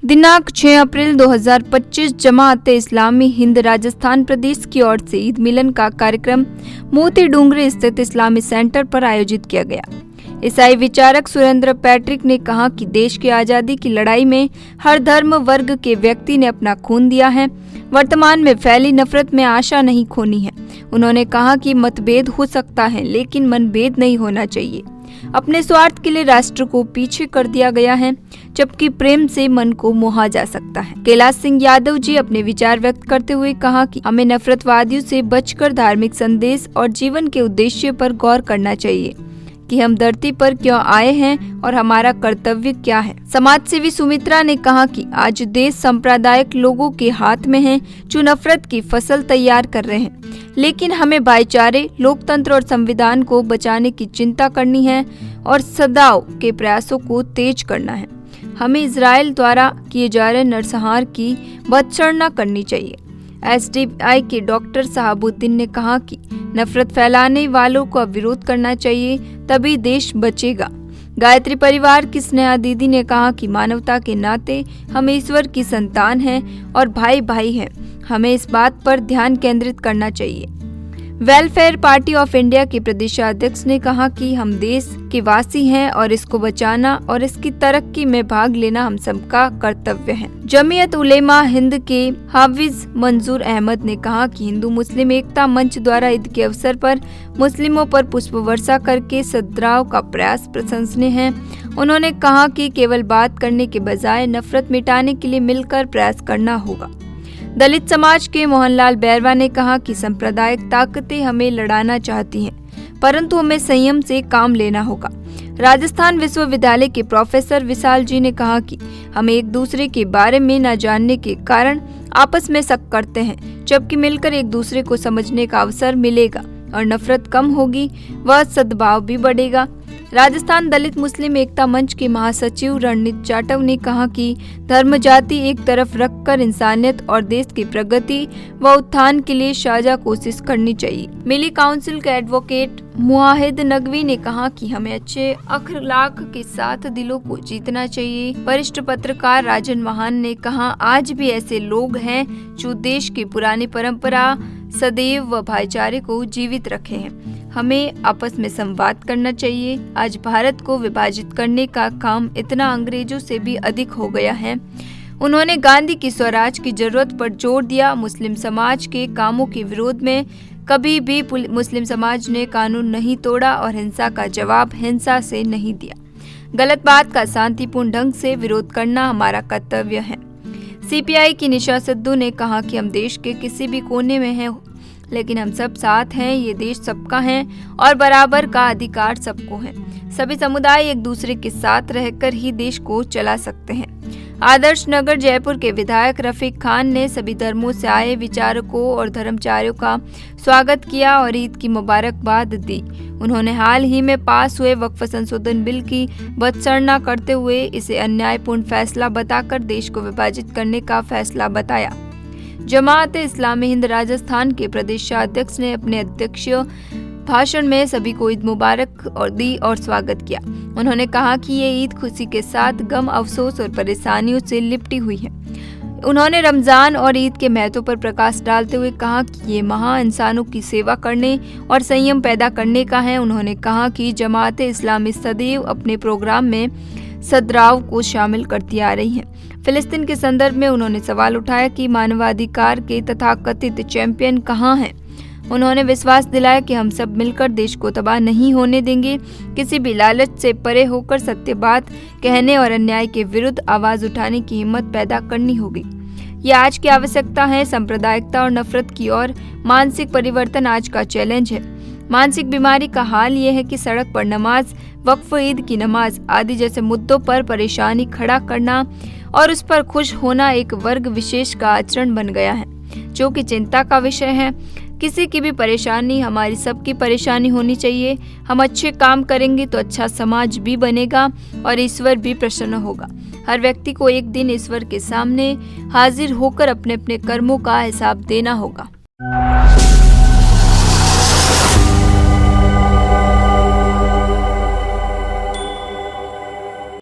दिनांक 6 अप्रैल 2025 जमात इस्लामी हिंद राजस्थान प्रदेश की ओर से ईद मिलन का कार्यक्रम मोती डूंगरी स्थित इस्लामी सेंटर पर आयोजित किया गया। ईसाई विचारक सुरेंद्र पैट्रिक ने कहा कि देश की आजादी की लड़ाई में हर धर्म वर्ग के व्यक्ति ने अपना खून दिया है। वर्तमान में फैली नफरत में आशा नहीं खोनी है। उन्होंने कहा कि मतभेद हो सकता है लेकिन मनभेद नहीं होना चाहिए। अपने स्वार्थ के लिए राष्ट्र को पीछे कर दिया गया है, जबकि प्रेम से मन को मोहा जा सकता है। कैलाश सिंह यादव जी अपने विचार व्यक्त करते हुए कहा कि हमें नफरतवादियों से बचकर धार्मिक संदेश और जीवन के उद्देश्य पर गौर करना चाहिए कि हम धरती पर क्यों आए हैं और हमारा कर्तव्य क्या है। समाज सेवी सुमित्रा ने कहा कि आज देश सांप्रदायिक लोगों के हाथ में है जो नफरत की फसल तैयार कर रहे हैं, लेकिन हमें भाईचारे, लोकतंत्र और संविधान को बचाने की चिंता करनी है और सदाव के प्रयासों को तेज करना है। हमें इजराइल द्वारा किए जा रहे नरसंहार की भत्सना करनी चाहिए। SDI के डॉक्टर साहबुद्दीन ने कहा कि नफरत फैलाने वालों का विरोध करना चाहिए, तभी देश बचेगा। गायत्री परिवार की स्नेहा दीदी ने कहा कि मानवता के नाते हम ईश्वर की संतान हैं और भाई भाई हैं। हमें इस बात पर ध्यान केंद्रित करना चाहिए। वेलफेयर पार्टी ऑफ इंडिया के प्रदेशाध्यक्ष ने कहा कि हम देश के वासी हैं और इसको बचाना और इसकी तरक्की में भाग लेना हम सबका कर्तव्य है। जमीयत उलेमा हिंद के हाफिज मंजूर अहमद ने कहा कि हिंदू मुस्लिम एकता मंच द्वारा ईद के अवसर पर मुस्लिमों पर पुष्प वर्षा करके सद्भाव का प्रयास प्रशंसनीय है। उन्होंने कहा कि केवल बात करने के बजाय नफरत मिटाने के लिए मिलकर प्रयास करना होगा। दलित समाज के मोहनलाल बैरवा ने कहा कि सांप्रदायिक ताकतें हमें लड़ाना चाहती हैं, परंतु हमें संयम से काम लेना होगा। राजस्थान विश्वविद्यालय के प्रोफेसर विशाल जी ने कहा कि हम एक दूसरे के बारे में न जानने के कारण आपस में शक करते हैं, जबकि मिलकर एक दूसरे को समझने का अवसर मिलेगा और नफरत कम होगी, वह सद्भाव भी बढ़ेगा। राजस्थान दलित मुस्लिम एकता मंच के महासचिव रणनीत जाटव ने कहा कि धर्म जाति एक तरफ रखकर इंसानियत और देश की प्रगति व उत्थान के लिए साझा कोशिश करनी चाहिए। मिली काउंसिल के एडवोकेट मुआहिद नकवी ने कहा कि हमें अच्छे अखलाक के साथ दिलों को जीतना चाहिए। वरिष्ठ पत्रकार राजन महान ने कहा, आज भी ऐसे लोग हैं जो देश की पुरानी परंपरा सदैव व भाईचारे को जीवित रखे हैं। हमें आपस में संवाद करना चाहिए। आज भारत को विभाजित करने का काम इतना अंग्रेजों से भी अधिक हो गया है। उन्होंने गांधी की स्वराज की जरूरत पर जोर दिया। मुस्लिम समाज के कामों के विरोध में कभी भी मुस्लिम समाज ने कानून नहीं तोड़ा और हिंसा का जवाब हिंसा से नहीं दिया। गलत बात का शांतिपूर्ण ढंग से विरोध करना हमारा कर्तव्य है। CPI की निशा सिद्धू ने कहा कि हम देश के किसी भी कोने में हैं, लेकिन हम सब साथ हैं। ये देश सबका है और बराबर का अधिकार सबको है। सभी समुदाय एक दूसरे के साथ रहकर ही देश को चला सकते हैं। आदर्श नगर जयपुर के विधायक रफीक खान ने सभी धर्मों से आए विचारकों और धर्मचार्यों का स्वागत किया और ईद की मुबारकबाद दी। उन्होंने हाल ही में पास हुए वक्फ संशोधन बिल की भत्सना करते हुए इसे अन्यायपूर्ण फैसला बताकर देश को विभाजित करने का फैसला बताया। जमात इस्लामी हिंद राजस्थान के प्रदेशाध्यक्ष ने अपने अध्यक्षीय भाषण में सभी को ईद मुबारक और दी और स्वागत किया। उन्होंने कहा कि ये ईद खुशी के साथ गम, अफसोस और परेशानियों से लिपटी हुई है। उन्होंने रमजान और ईद के महत्व पर प्रकाश डालते हुए कहा कि ये महा इंसानों की सेवा करने और संयम पैदा करने का है। उन्होंने कहा कि जमात इस्लामी सदैव अपने प्रोग्राम में सद्भाव को शामिल करती आ रही है। फिलिस्तीन के संदर्भ में उन्होंने सवाल उठाया कि मानवाधिकार के तथाकथित चैंपियन कहाँ हैं। उन्होंने विश्वास दिलाया कि हम सब मिलकर देश को तबाह नहीं होने देंगे। किसी भी लालच से परे होकर सत्य बात कहने और अन्याय के विरुद्ध आवाज उठाने की हिम्मत पैदा करनी होगी। ये आज की आवश्यकता है। सांप्रदायिकता और नफरत की ओर मानसिक परिवर्तन आज का चैलेंज है। मानसिक बीमारी का हाल ये है कि सड़क पर नमाज, वक्फ ईद की नमाज आदि जैसे मुद्दों पर परेशानी खड़ा करना और उस पर खुश होना एक वर्ग विशेष का आचरण बन गया है, जो कि चिंता का विषय है। किसी की भी परेशानी हमारी सबकी परेशानी होनी चाहिए। हम अच्छे काम करेंगे तो अच्छा समाज भी बनेगा और ईश्वर भी प्रसन्न होगा। हर व्यक्ति को एक दिन ईश्वर के सामने हाजिर होकर अपने अपने कर्मों का हिसाब देना होगा।